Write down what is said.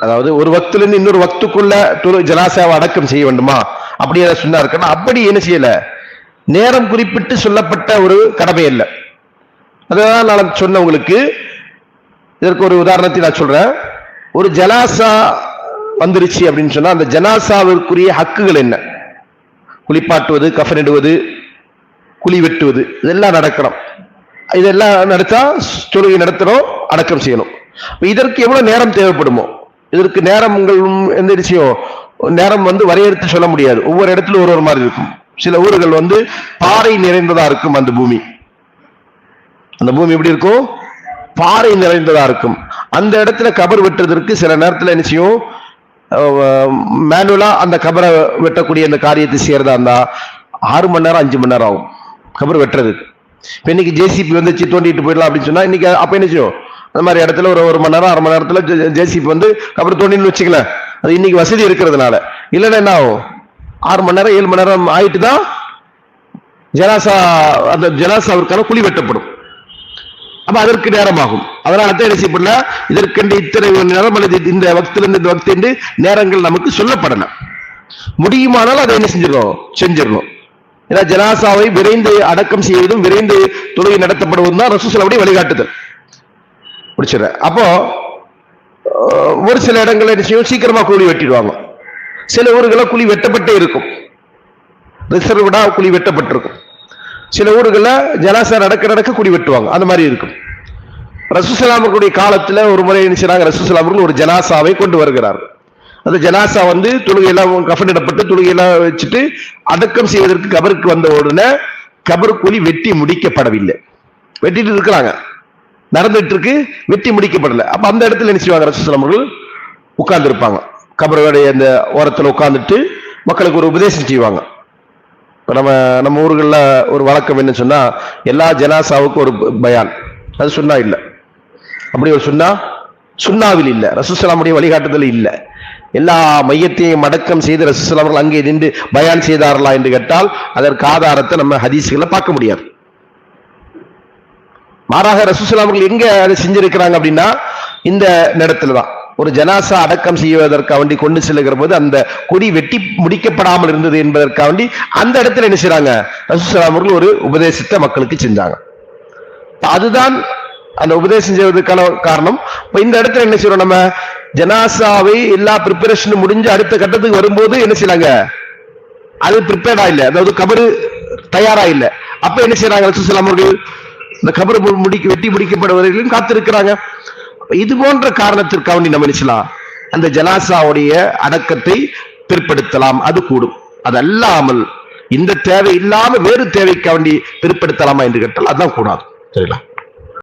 அதாவது ஒரு வக்துல இருந்து இன்னொரு வக்துக்குள்ள ஜனாசாவை அடக்கம் செய்ய வேண்டுமா அப்படி சொன்னா இருக்குன்னா அப்படி என்ன செய்யல, நேரம் குறிப்பிட்டு சொல்லப்பட்ட ஒரு கடமை இல்லை. அதான் நான் சொன்ன உங்களுக்கு. இதற்கு ஒரு உதாரணத்தை நான் சொல்றேன். ஒரு ஜனாசா வந்துருச்சு அப்படின்னு சொன்னா அந்த ஜனாசாவிற்குரிய ஹக்குகள் என்ன? குளிப்பாட்டுவது, கஃனிடுவது, குழி வெட்டுவது, இதெல்லாம் நடக்கணும். இதெல்லாம் நடத்தா தொழுகை நடத்தணும், அடக்கம் செய்யணும். இதற்கு எவ்வளவு நேரம் தேவைப்படுமோ, இதற்கு நேரங்களும் எந்த விஷயம் நேரம் வரையறுத்து சொல்ல முடியாது. ஒவ்வொரு இடத்துல ஒரு மாதிரி இருக்கும். சில ஊர்கள் பாறை நிறைந்ததா இருக்கும். அந்த பூமி எப்படி இருக்கும்? பாறை நிறைந்ததா இருக்கும். அந்த இடத்துல கபர் வெட்டுறதற்கு சில நேரத்தில் என்ன செய்யும், மேனுவலா அந்த கபரை வெட்டக்கூடிய அந்த காரியத்தை செய்யறதா இருந்தா 6 மணி நேரம் 5 மணி நேரம் ஆகும் கபர் வெட்டுறதுக்கு. இப்ப இன்னைக்கு ஜேசிபி வந்துச்சு தோண்டிட்டு போயிடலாம் அப்படின்னு சொன்னா இன்னைக்கு அப்ப என்ன செய்யும், அந்த மாதிரி இடத்துல ஒரு மணி நேரம் 1/2 மணி நேரத்துல ஜேசிபி கபர் தோண்டின்னு வச்சுக்கல. அது இன்னைக்கு வசதி இருக்கிறதுனால. இல்லைன்னா என்ன ஆகும், 6 மணி நேரம் 7 மணி நேரம் ஆயிட்டு தான் அந்த ஜனாசாவிற்கான குழி வெட்டப்படும். அப்ப அதற்கு நேரமாகும். அதனால தான் என்ன செய்யப்படல, இதற்கென்று இத்தனை நேரம் அல்லது இந்த வக்திலிருந்து இந்த வக்தி என்று நேரங்கள் நமக்கு சொல்லப்படல. முடியுமானால் அதை என்ன செஞ்சிடணும். ஏன்னா ஜனாசாவை விரைந்து அடக்கம் செய்வதும் விரைந்து தொழுகை நடத்தப்படுவதும் தான் ரசூல் ஸல்லல்லாஹு அலைஹி வழிகாட்டுதல். பிடிச்சிட. அப்போ ஒரு சில இடங்கள்ல என்ன செய்யும், சீக்கிரமா குழி வெட்டிடுவாங்க. சில ஊர்களில் குழி வெட்டப்பட்டே இருக்கும், ரிசர்வ்டா குழி வெட்டப்பட்டிருக்கும். சில ஊர்களில் ஜனாசா நடக்க குழி வெட்டுவாங்க. அந்த மாதிரி இருக்கும். ரசூல் ஸல்லல்லாஹு அலைஹி வஸல்லம் காலத்துல ஒரு முறை என்ன செய்றாங்க, ரசூல் ஸல்லல்லாஹு அலைஹி வஸல்லம் ஒரு ஜனாசாவை கொண்டு வருகிறார்கள். அந்த ஜனாசா தொழுகையெல்லாம் கஃனிடப்பட்டு தொழுகையெல்லாம் வச்சுட்டு அடக்கம் செய்வதற்கு கபருக்கு வந்த உடனே கபர் குழி வெட்டி முடிக்கப்படவில்லை. வெட்டிட்டு இருக்கிறாங்க, நடந்துட்டு இருக்கு, வெட்டி முடிக்கப்படல. அப்ப அந்த இடத்துல என்ன செய்வாங்க, ரசூல் ஸல்லல்லாஹு அலைஹி வஸல்லம் உட்கார்ந்து இருப்பாங்க. கபருடைய அந்த ஓரத்துல உட்கார்ந்துட்டு மக்களுக்கு ஒரு உபதேசம் செய்வாங்க. நம்ம ஊர்கள்ல ஒரு வழக்கம் என்ன சொன்னா, எல்லா ஜனாசாவுக்கும் ஒரு பயான், அது சுன்னா இல்ல. அப்படி ஒரு சுன்னாவில் இல்ல, ரசூல் ஸல்லல்லாஹு அலைஹி வஸல்லம் வழிகாட்டுதல் இல்ல. எல்லா மையத்தையும் அடக்கம் செய்து ரசூல் ஸல்லல்லாஹு அலைஹி வஸல்லம் அங்கே நின்று பயான் செய்தார்களா என்று கேட்டால் அதற்கு ஆதாரத்தை நம்ம ஹதீஸ்களை பார்க்க முடியாது. மாறாக ரசூல் ஸல்லல்லாஹு அலைஹி வஸல்லம் எங்க அதை செஞ்சிருக்கிறாங்க அப்படின்னா, இந்த நேரத்துலதான் ஒரு ஜனாசா அடக்கம் செய்வதற்காண்டி கொண்டு செல்லுகிற போது அந்த கொடி வெட்டி முடிக்கப்படாமல் இருந்தது என்பதற்காண்டி அந்த இடத்துல என்ன செய்றாங்க, ரசூல் ஸல்லல்லாஹு அலைஹி வஸல்லம் ஒரு உபதேசத்தை மக்களுக்கு செஞ்சாங்க. அதுதான் அந்த உபதேசம் செய்வதற்கான காரணம். இப்ப இந்த இடத்துல என்ன செய்யறோம், நம்ம ஜனாசாவை எல்லா ப்ரிப்பரேஷனும் முடிஞ்சு அடுத்த கட்டத்துக்கு வரும்போது என்ன செய்யறாங்க, அது ப்ரிப்பேர்டா இல்ல, அதாவது கபரு தயாரா இல்ல. அப்ப என்ன செய்யறாங்க, ரசூல் ஸல்லல்லாஹு அலைஹி வஸல்லம் இந்த கபரு வெட்டி முடிக்கப்படுவதையும் காத்திருக்கிறாங்க. இது போன்ற காரணத்திற்காண்டி நம்ம நினைச்சலாம் அந்த ஜனாசாவுடைய அடக்கத்தை பிற்படுத்தலாம், அது கூடும். அதல்லாமல் இந்த தேவை இல்லாம வேறு தேவைக்காண்டி பிற்படுத்தலாமா என்று கேட்டால் அதுதான் கூடாது. சரிங்களா?